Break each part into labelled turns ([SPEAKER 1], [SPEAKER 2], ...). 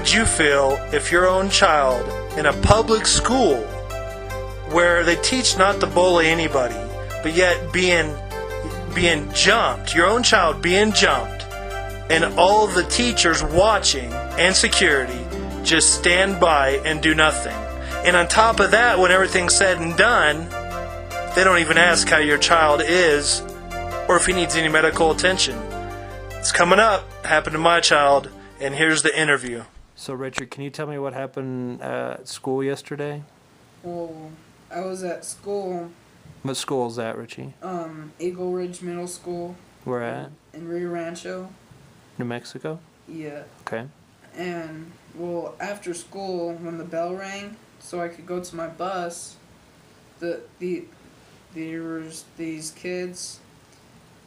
[SPEAKER 1] would you feel if your own child in a public school where they teach not to bully anybody, but yet being jumped, your own child being jumped, and all the teachers watching and security just stand by and do nothing? And on top of that, when everything's said and done, they don't even ask how your child is or if he needs any medical attention. It's coming up. Happened to my child, and here's the interview. So, Richard, can you tell me what happened at school yesterday?
[SPEAKER 2] Well, I was at school.
[SPEAKER 1] What school is that, Richie?
[SPEAKER 2] Eagle Ridge Middle School.
[SPEAKER 1] Where at?
[SPEAKER 2] In Rancho.
[SPEAKER 1] New Mexico?
[SPEAKER 2] Yeah.
[SPEAKER 1] Okay.
[SPEAKER 2] And, well, after school, when the bell rang, so I could go to my bus, there was these kids,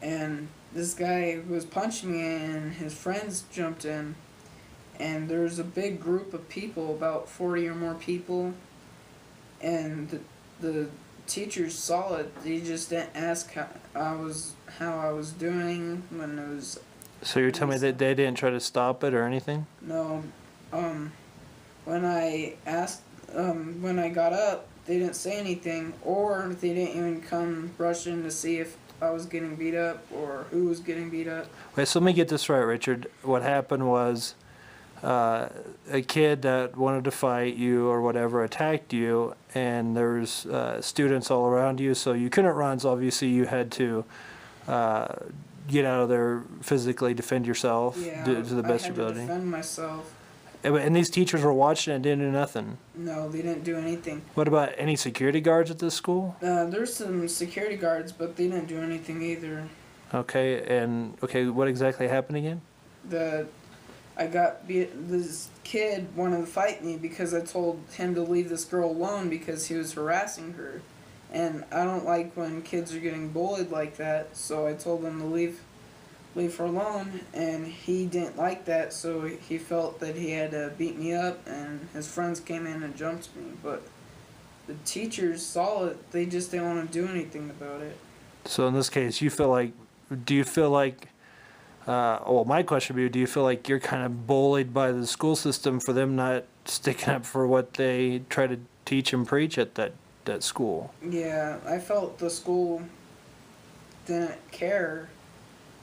[SPEAKER 2] and this guy was punching me, and his friends jumped in, and there was a big group of people, about 40 or more people, and the teachers saw it. They just didn't ask how I was doing when it was.
[SPEAKER 1] So you're telling me that they didn't try to stop it or anything?
[SPEAKER 2] No. When I asked, when I got up, they didn't say anything, or they didn't even come rush in to see if I was getting beat up or who was getting beat up.
[SPEAKER 1] Wait, so let me get this right, Richard. What happened was a kid that wanted to fight you or whatever attacked you, and there's students all around you, so you couldn't run, so obviously you had to get out of there, physically defend yourself to the best of your ability.
[SPEAKER 2] I had to defend myself.
[SPEAKER 1] And these teachers were watching and didn't do nothing?
[SPEAKER 2] No, they didn't do anything.
[SPEAKER 1] What about any security guards at this school?
[SPEAKER 2] There's some security guards, but they didn't do anything either.
[SPEAKER 1] Okay, what exactly happened again?
[SPEAKER 2] This kid wanted to fight me because I told him to leave this girl alone because he was harassing her. And I don't like when kids are getting bullied like that, so I told him to leave her alone, and he didn't like that, so he felt that he had to beat me up, and his friends came in and jumped me. But the teachers saw it, they just didn't want to do anything about it.
[SPEAKER 1] So in this case, do you feel like, my question would be, do you feel like you're kind of bullied by the school system for them not sticking up for what they try to teach and preach at that school?
[SPEAKER 2] Yeah, I felt the school didn't care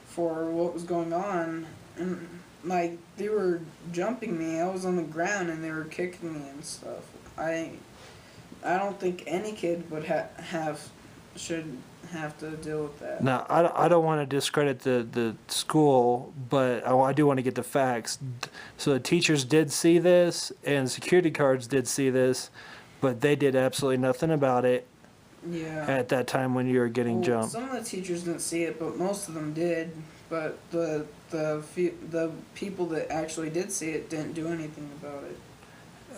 [SPEAKER 2] for what was going on, and like they were jumping me. I was on the ground and they were kicking me and stuff. I don't think any kid would should have to deal with that.
[SPEAKER 1] Now, I don't want to discredit the school, but I do want to get the facts. So the teachers did see this, and security guards did see this, but they did absolutely nothing about it.
[SPEAKER 2] Yeah.
[SPEAKER 1] At that time when you were getting jumped.
[SPEAKER 2] Some of the teachers didn't see it, but most of them did. But the people that actually did see it didn't do anything about it.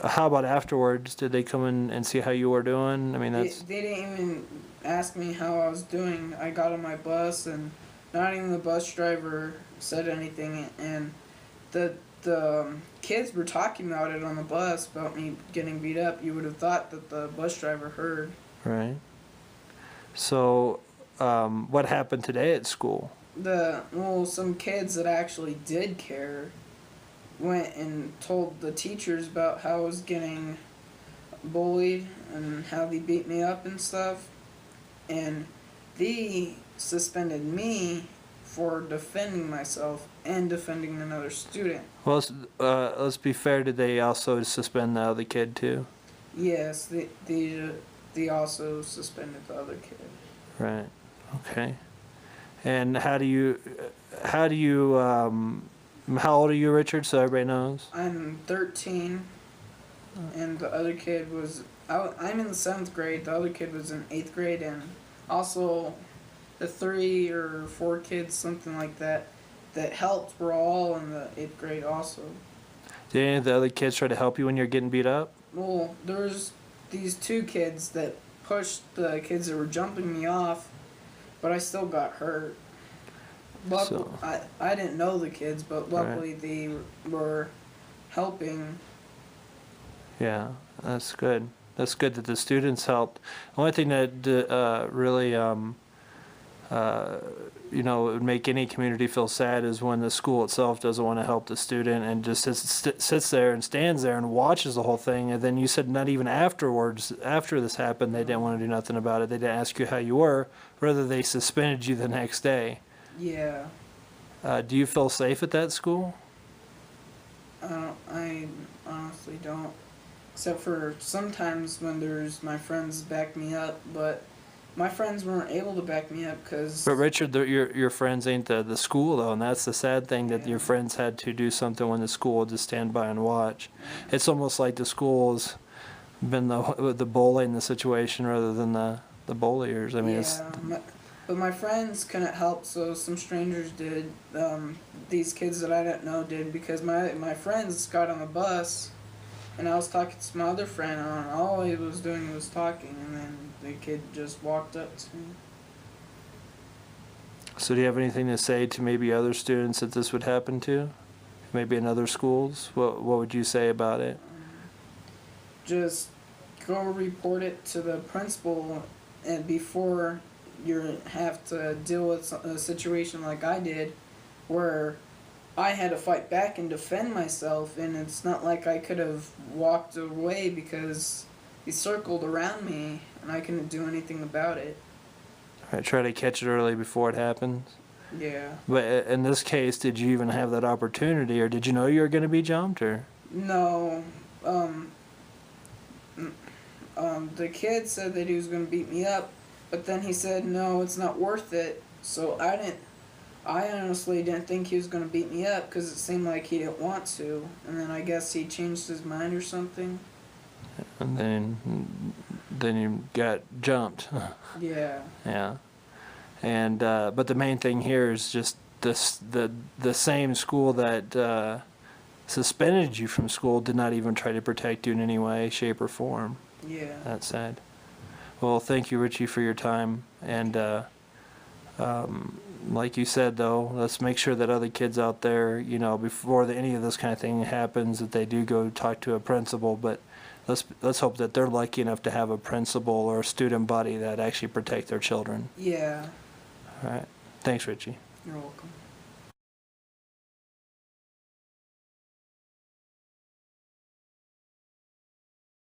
[SPEAKER 1] How about afterwards? Did they come in and see how you were doing? I mean,
[SPEAKER 2] They didn't even ask me how I was doing. I got on my bus, and not even the bus driver said anything. And the kids were talking about it on the bus, about me getting beat up. You would have thought that the bus driver heard.
[SPEAKER 1] Right. So, what happened today at school?
[SPEAKER 2] Some kids that actually did care went and told the teachers about how I was getting bullied and how they beat me up and stuff. And they suspended me for defending myself and defending another student.
[SPEAKER 1] Well, let's be fair. Did they also suspend the other kid too?
[SPEAKER 2] Yes, they also suspended the other kid.
[SPEAKER 1] Right. Okay. And how old are you, Richard, so everybody knows?
[SPEAKER 2] I'm 13, and the other kid I'm in the 7th grade, the other kid was in 8th grade, and also the 3 or 4 kids, something like that helped were all in the 8th grade also.
[SPEAKER 1] Did any of the other kids try to help you when you're getting beat up?
[SPEAKER 2] Well, there was these 2 kids that pushed the kids that were jumping me off, but I still got hurt. Luckily, I didn't know the kids, but luckily they were helping.
[SPEAKER 1] Yeah, that's good. That's good that the students helped. The only thing that really you know, it would make any community feel sad is when the school itself doesn't want to help the student and just sits there and stands there and watches the whole thing. And then you said not even afterwards, after this happened, they didn't want to do nothing about it. They didn't ask you how you were. Rather, they suspended you the next day.
[SPEAKER 2] Yeah.
[SPEAKER 1] Do you feel safe at that school?
[SPEAKER 2] I honestly don't. Except for sometimes when there's my friends back me up, but my friends weren't able to back me up because.
[SPEAKER 1] But Richard, your friends ain't the school though, and that's the sad thing, that your friends had to do something when the school would just stand by and watch. It's almost like the school's been the bully in the situation rather than the bulliers. I mean,
[SPEAKER 2] But my friends couldn't help, so some strangers did. These kids that I didn't know did, because my friends got on the bus, and I was talking to my other friend, and all he was doing was talking, and then the kid just walked up to me.
[SPEAKER 1] So do you have anything to say to maybe other students that this would happen to? Maybe in other schools? What would you say about it?
[SPEAKER 2] Just go report it to the principal, and before you have to deal with a situation like I did, where I had to fight back and defend myself, and it's not like I could have walked away because he circled around me and I couldn't do anything about it.
[SPEAKER 1] All right, try to catch it early before it happens.
[SPEAKER 2] Yeah.
[SPEAKER 1] But in this case, did you even have that opportunity, or did you know you were going to be jumped, or?
[SPEAKER 2] No. The kid said that he was going to beat me up, but then he said, no, it's not worth it. So I honestly didn't think he was going to beat me up because it seemed like he didn't want to. And then I guess he changed his mind or something.
[SPEAKER 1] And then you got jumped.
[SPEAKER 2] Yeah.
[SPEAKER 1] Yeah. And but the main thing here is just the same school that suspended you from school did not even try to protect you in any way, shape, or form.
[SPEAKER 2] Yeah.
[SPEAKER 1] That's sad. Well, thank you, Richie, for your time. And like you said, though, let's make sure that other kids out there, you know, before any of this kind of thing happens, that they do go talk to a principal. But let's hope that they're lucky enough to have a principal or a student body that actually protect their children.
[SPEAKER 2] Yeah.
[SPEAKER 1] All right. Thanks, Richie.
[SPEAKER 2] You're welcome.